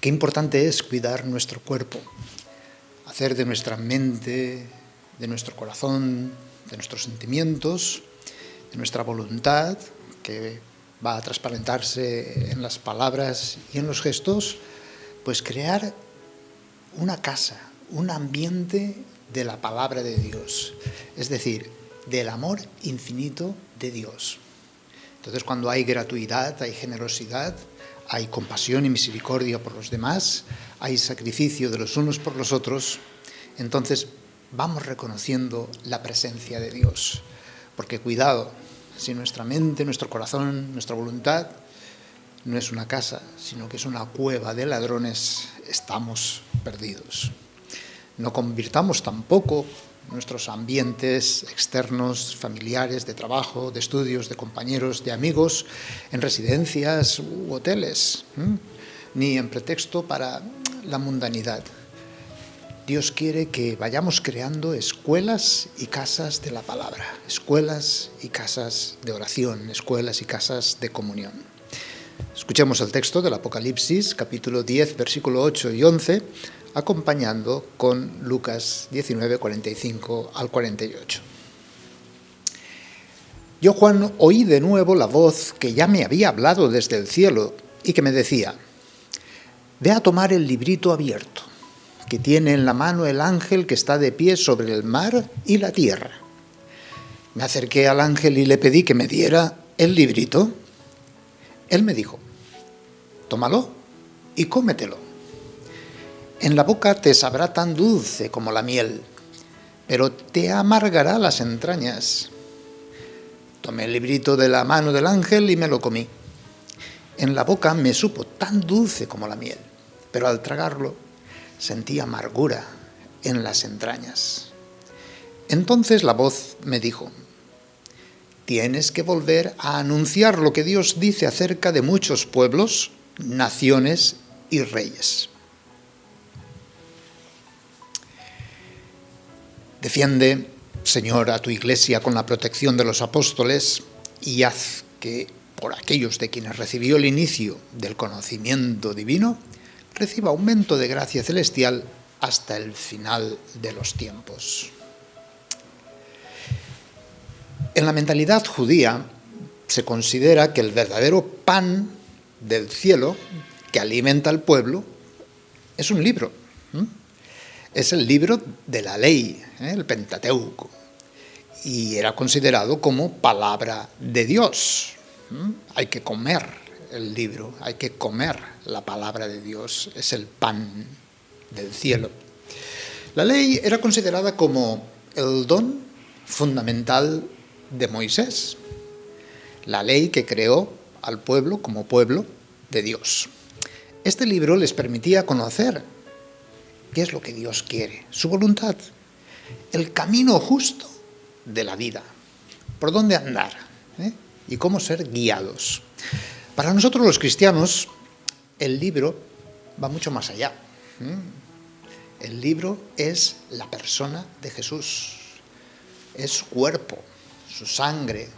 Qué importante es cuidar nuestro cuerpo, hacer de nuestra mente, de nuestro corazón, de nuestros sentimientos, de nuestra voluntad, que va a transparentarse en las palabras y en los gestos, pues crear una casa, un ambiente de la palabra de Dios, es decir, del amor infinito de Dios. Entonces, cuando hay gratuidad, hay generosidad, hay compasión y misericordia por los demás, hay sacrificio de los unos por los otros, entonces vamos reconociendo la presencia de Dios. Porque cuidado, si nuestra mente, nuestro corazón, nuestra voluntad no es una casa, sino que es una cueva de ladrones, estamos perdidos. No convirtamos tampoco nuestros ambientes externos, familiares, de trabajo, de estudios, de compañeros, de amigos, en residencias u hoteles, ni en pretexto para la mundanidad. Dios quiere que vayamos creando escuelas y casas de la palabra, escuelas y casas de oración, escuelas y casas de comunión. Escuchemos el texto del Apocalipsis, capítulo 10, versículo 8 y 11, acompañando con Lucas 19, 45 al 48. Yo, Juan, oí de nuevo la voz que ya me había hablado desde el cielo y que me decía: ve a tomar el librito abierto, que tiene en la mano el ángel que está de pie sobre el mar y la tierra. Me acerqué al ángel y le pedí que me diera el librito. Él me dijo: tómalo y cómetelo. En la boca te sabrá tan dulce como la miel, pero te amargará las entrañas. Tomé el librito de la mano del ángel y me lo comí. En la boca me supo tan dulce como la miel, pero al tragarlo sentí amargura en las entrañas. Entonces la voz me dijo: tienes que volver a anunciar lo que Dios dice acerca de muchos pueblos, naciones y reyes. Defiende, Señor, a tu Iglesia con la protección de los apóstoles y haz que, por aquellos de quienes recibió el inicio del conocimiento divino, reciba aumento de gracia celestial hasta el final de los tiempos. En la mentalidad judía se considera que el verdadero pan del cielo que alimenta al pueblo es un libro. Es el libro de la ley, el Pentateuco, y era considerado como palabra de Dios. Hay que comer el libro, hay que comer la palabra de Dios, es el pan del cielo. La ley era considerada como el don fundamental de Moisés, la ley que creó al pueblo como pueblo de Dios. Este libro les permitía conocer qué es lo que Dios quiere, su voluntad, el camino justo de la vida, por dónde andar, y cómo ser guiados. Para nosotros los cristianos, el libro va mucho más allá. El libro es la persona de Jesús, es su cuerpo, su sangre,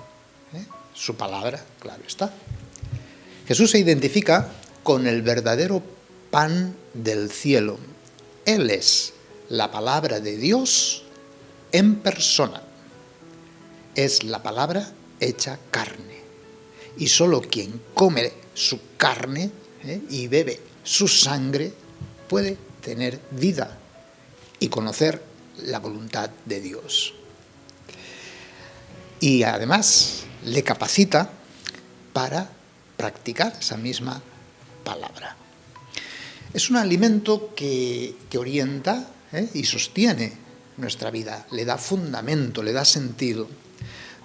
su palabra, claro está. Jesús se identifica con el verdadero pan del cielo. Él es la palabra de Dios en persona. Es la palabra hecha carne. Y solo quien come su carne y bebe su sangre puede tener vida y conocer la voluntad de Dios. Y además le capacita para practicar esa misma palabra. Es un alimento que orienta y sostiene nuestra vida, le da fundamento, le da sentido.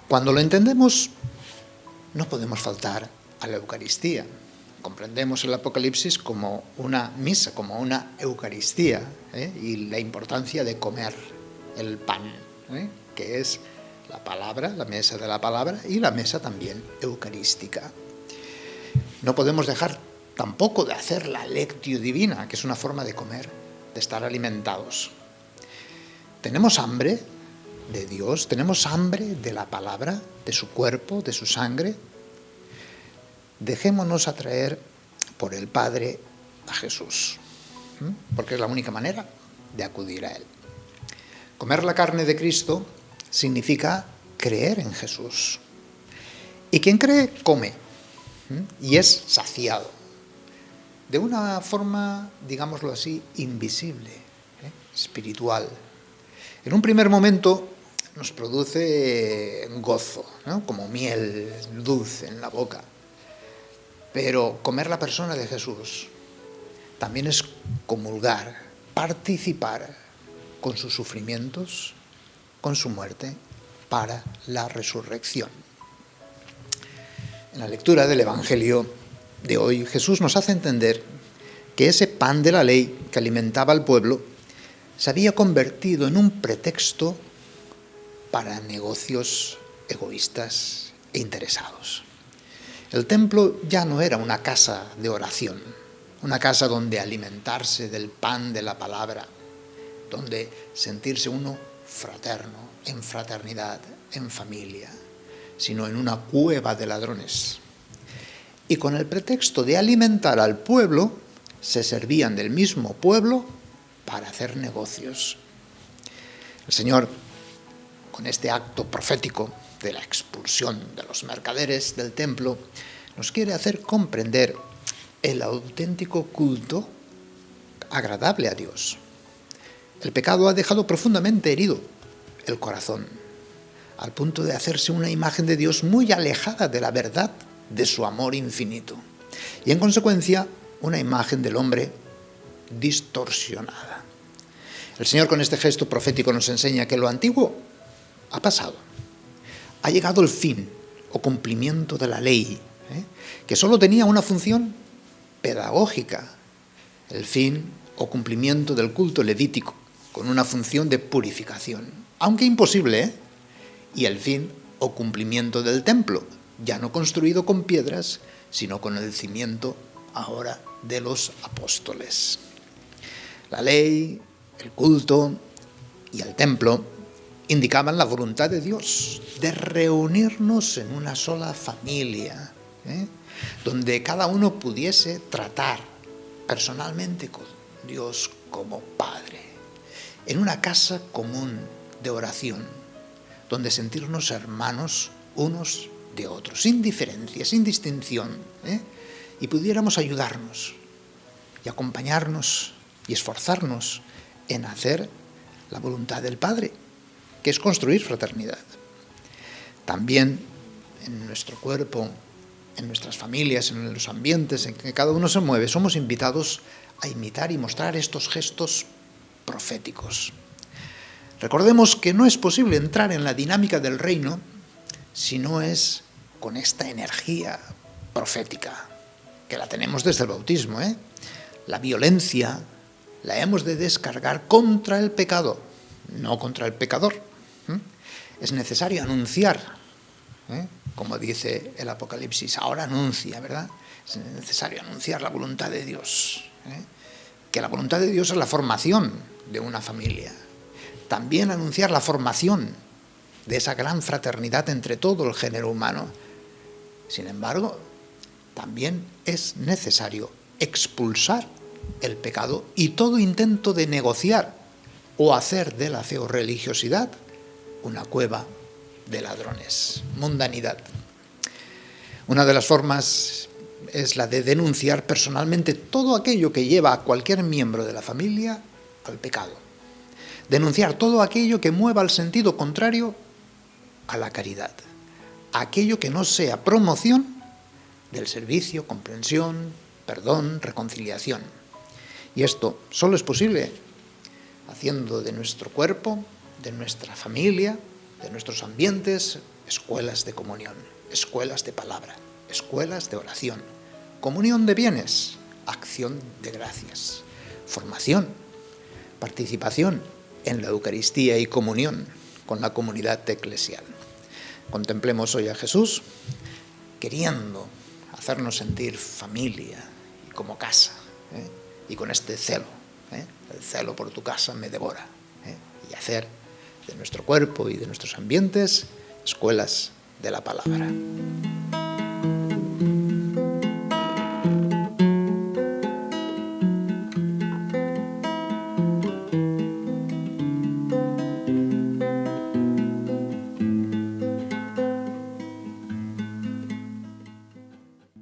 Cuando lo entendemos, no podemos faltar a la Eucaristía. Comprendemos el Apocalipsis como una misa, como una Eucaristía, y la importancia de comer el pan, que es la palabra, la mesa de la palabra y la mesa también eucarística. No podemos dejar tampoco de hacer la lectio divina, que es una forma de comer, de estar alimentados. ¿Tenemos hambre de Dios? ¿Tenemos hambre de la palabra, de su cuerpo, de su sangre? Dejémonos atraer por el Padre a Jesús, porque es la única manera de acudir a Él. Comer la carne de Cristo significa creer en Jesús. Y quien cree, come, y es saciado, de una forma, digámoslo así, invisible, espiritual. En un primer momento nos produce gozo, ¿no? Como miel dulce en la boca. Pero comer la persona de Jesús también es comulgar, participar con sus sufrimientos, con su muerte, para la resurrección. En la lectura del Evangelio de hoy, Jesús nos hace entender que ese pan de la ley que alimentaba al pueblo se había convertido en un pretexto para negocios egoístas e interesados. El templo ya no era una casa de oración, una casa donde alimentarse del pan de la palabra, donde sentirse uno fraterno, en fraternidad, en familia, sino en una cueva de ladrones. Y con el pretexto de alimentar al pueblo, se servían del mismo pueblo para hacer negocios. El Señor, con este acto profético de la expulsión de los mercaderes del templo, nos quiere hacer comprender el auténtico culto agradable a Dios. El pecado ha dejado profundamente herido el corazón, al punto de hacerse una imagen de Dios muy alejada de la verdad de su amor infinito, y en consecuencia una imagen del hombre distorsionada. El Señor con este gesto profético nos enseña que lo antiguo ha pasado, ha llegado el fin o cumplimiento de la ley, que solo tenía una función pedagógica, el fin o cumplimiento del culto levítico, con una función de purificación, aunque imposible, y el fin o cumplimiento del templo, ya no construido con piedras, sino con el cimiento ahora de los apóstoles. La ley, el culto y el templo indicaban la voluntad de Dios de reunirnos en una sola familia, donde cada uno pudiese tratar personalmente con Dios como Padre, en una casa común de oración, donde sentirnos hermanos unos de otros, sin diferencia, sin distinción, y pudiéramos ayudarnos y acompañarnos y esforzarnos en hacer la voluntad del Padre, que es construir fraternidad. También en nuestro cuerpo, en nuestras familias, en los ambientes en que cada uno se mueve, somos invitados a imitar y mostrar estos gestos proféticos. Recordemos que no es posible entrar en la dinámica del reino si no es con esta energía profética, que la tenemos desde el bautismo. La violencia la hemos de descargar contra el pecado, no contra el pecador. Es necesario anunciar, como dice el Apocalipsis, ahora anuncia, ¿verdad? Es necesario anunciar la voluntad de Dios, que la voluntad de Dios es la formación de una familia. También anunciar la formación de esa gran fraternidad entre todo el género humano. Sin embargo, también es necesario expulsar el pecado y todo intento de negociar o hacer de la feorreligiosidad una cueva de ladrones, mundanidad. Una de las formas es la de denunciar personalmente todo aquello que lleva a cualquier miembro de la familia al pecado. Denunciar todo aquello que mueva al sentido contrario a la caridad. Aquello que no sea promoción del servicio, comprensión, perdón, reconciliación. Y esto solo es posible haciendo de nuestro cuerpo, de nuestra familia, de nuestros ambientes, escuelas de comunión, escuelas de palabra, escuelas de oración, comunión de bienes, acción de gracias, formación, participación en la Eucaristía y comunión con la comunidad eclesial. Contemplemos hoy a Jesús queriendo hacernos sentir familia y como casa, y con este celo, el celo por tu casa me devora, y hacer de nuestro cuerpo y de nuestros ambientes escuelas de la palabra.